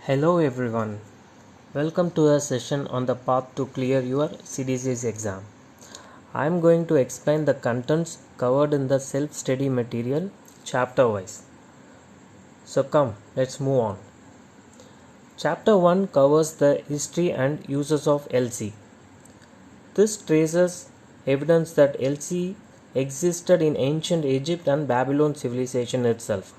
Hello everyone, welcome to a session on the path to clear your CDCS exam. I am going to explain the contents covered in the self-study material chapter wise. So come, let's move on. Chapter 1 covers the history and uses of LC. This traces evidence that LC existed in ancient Egypt and Babylon civilization itself,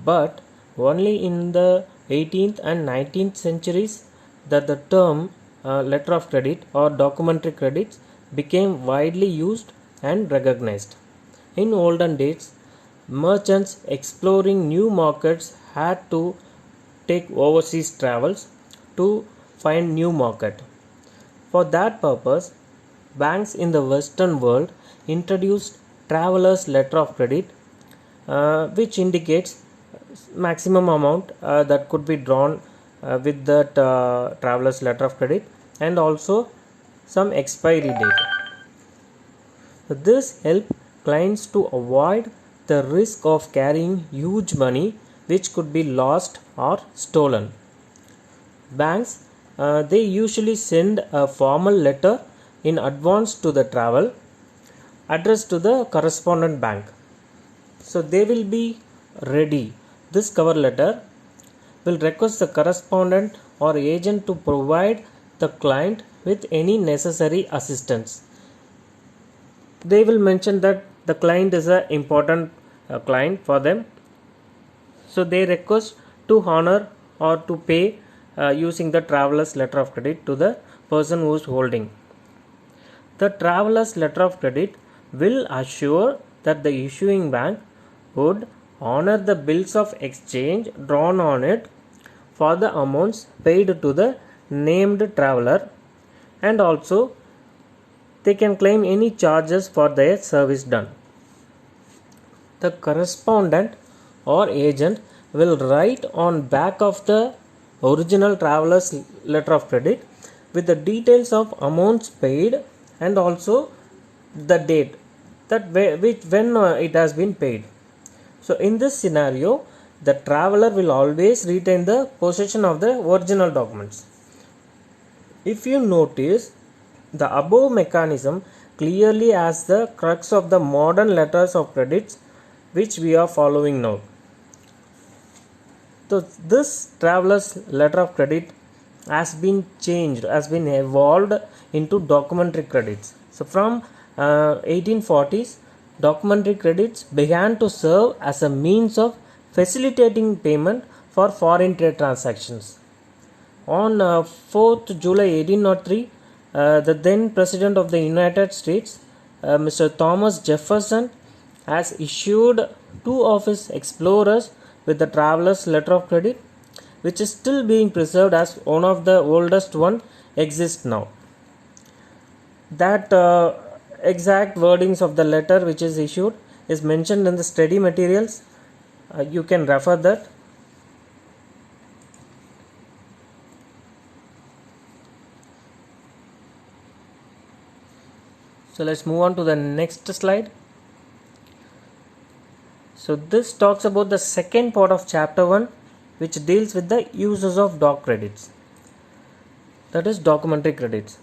but only in the 18th and 19th centuries that the term letter of credit or documentary credits became widely used and recognized. In olden days, merchants exploring new markets had to take overseas travels to find new market. For that purpose, banks in the Western world introduced traveler's letter of credit, which indicates maximum amount that could be drawn with that traveler's letter of credit and also some expiry date. This helps clients to avoid the risk of carrying huge money which could be lost or stolen. Banks they usually send a formal letter in advance to the travel addressed to the correspondent bank. So they will be ready. This cover letter will request the correspondent or agent to provide the client with any necessary assistance. They will mention that the client is an important client for them, so they request to honor or to pay using the traveler's letter of credit to the person who is holding. The traveler's letter of credit will assure that the issuing bank would honor the bills of exchange drawn on it for the amounts paid to the named traveler, and also they can claim any charges for their service done. The correspondent or agent will write on back of the original traveler's letter of credit with the details of amounts paid and also the date that when it has been paid. So in this scenario, the traveler will always retain the possession of the original documents. If you notice, the above mechanism clearly has the crux of the modern letters of credits which we are following now. So this traveler's letter of credit has been changed, has been evolved into documentary credits. So from 1840s, documentary credits began to serve as a means of facilitating payment for foreign trade transactions. On 4th July 1803, the then President of the United States, Mr. Thomas Jefferson, has issued two of his explorers with the traveler's letter of credit, which is still being preserved as one of the oldest one exists now. That exact wordings of the letter which is issued is mentioned in the study materials. You can refer that. So let's move on to the next slide. So this talks about the second part of chapter 1, which deals with the uses of doc credits, that is documentary credits.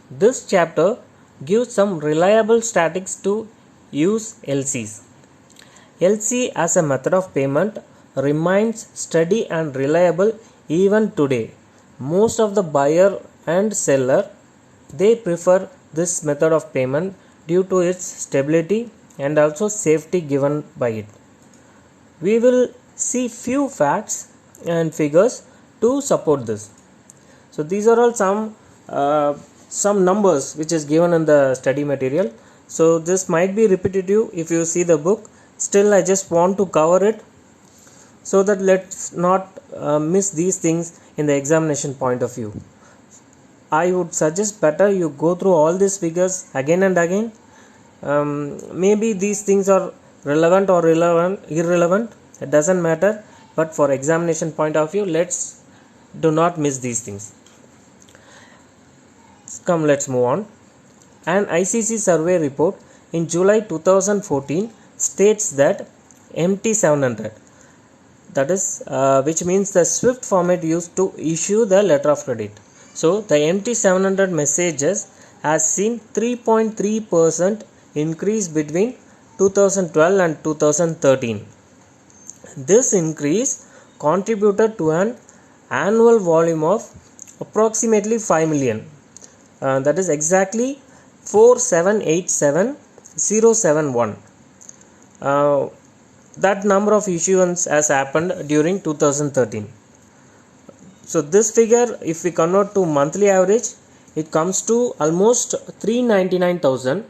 This chapter gives some reliable statistics to use LCs. LC as a method of payment remains steady and reliable even today. Most of the buyer and seller, they prefer this method of payment due to its stability and also safety given by it. We will see few facts and figures to support this. So these are all some numbers which is given in the study material. So this might be repetitive if you see the book. Still, I just want to cover it so that let's not miss these things in the examination point of view. I would suggest better you go through all these figures again and again. Maybe these things are relevant or irrelevant, it doesn't matter, but for examination point of view, do not miss these things. Come, let's move on. An ICC survey report in July 2014 states that MT700, that is which means the Swift format used to issue the letter of credit. So the MT700 messages has seen 3.3% increase between 2012 and 2013. This increase contributed to an annual volume of approximately 5 million. That is exactly 4787071. That number of issuance has happened during 2013. So this figure, if we convert to monthly average, it comes to almost 399,000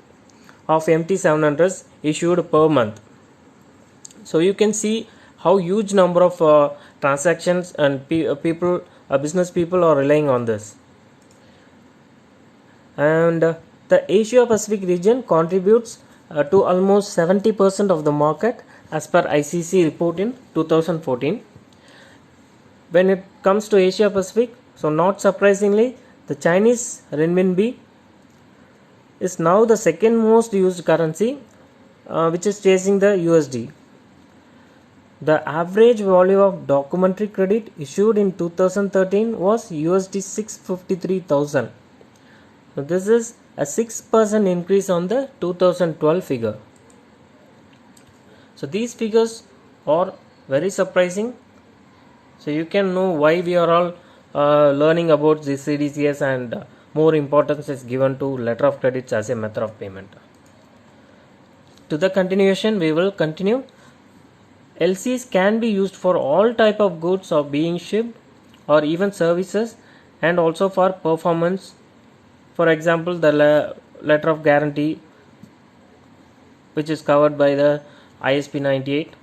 of MT700s issued per month. So you can see how huge number of transactions and people, business people are relying on this. And the Asia Pacific region contributes to almost 70% of the market as per ICC report in 2014. When it comes to Asia Pacific, so not surprisingly, the Chinese renminbi is now the second most used currency, which is chasing the USD. The average value of documentary credit issued in 2013 was USD 653,000. So this is a 6% increase on the 2012 figure. So these figures are very surprising. So you can know why we are all learning about the CDCS, and more importance is given to letter of credits as a method of payment. To the continuation, we will continue. LCs can be used for all type of goods or being shipped or even services, and also for performance. For example, the letter of guarantee, which is covered by the ISP 98.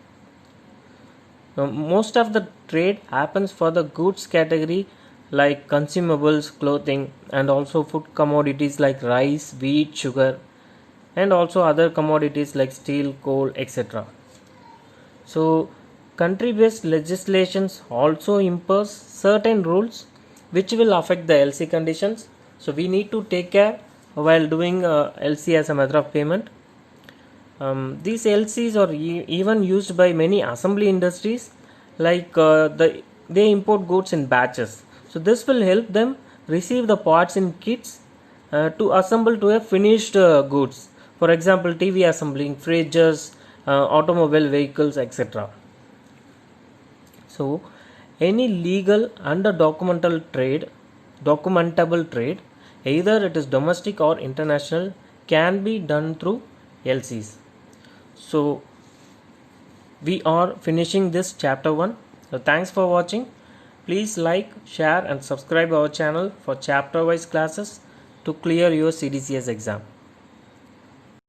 Now, most of the trade happens for the goods category like consumables, clothing, and also food commodities like rice, wheat, sugar, and also other commodities like steel, coal, etc. So country-based legislations also impose certain rules which will affect the LC conditions. So we need to take care while doing LC as a method of payment. These LCs are even used by many assembly industries, like they import goods in batches. So this will help them receive the parts in kits to assemble to a finished goods. For example, TV assembling, fridges, automobile vehicles, etc. So any legal under documentable trade, either it is domestic or international, can be done through LCs. So we are finishing this chapter 1. So thanks for watching. Please like, share and subscribe our channel for chapter wise classes to clear your CDCS exam.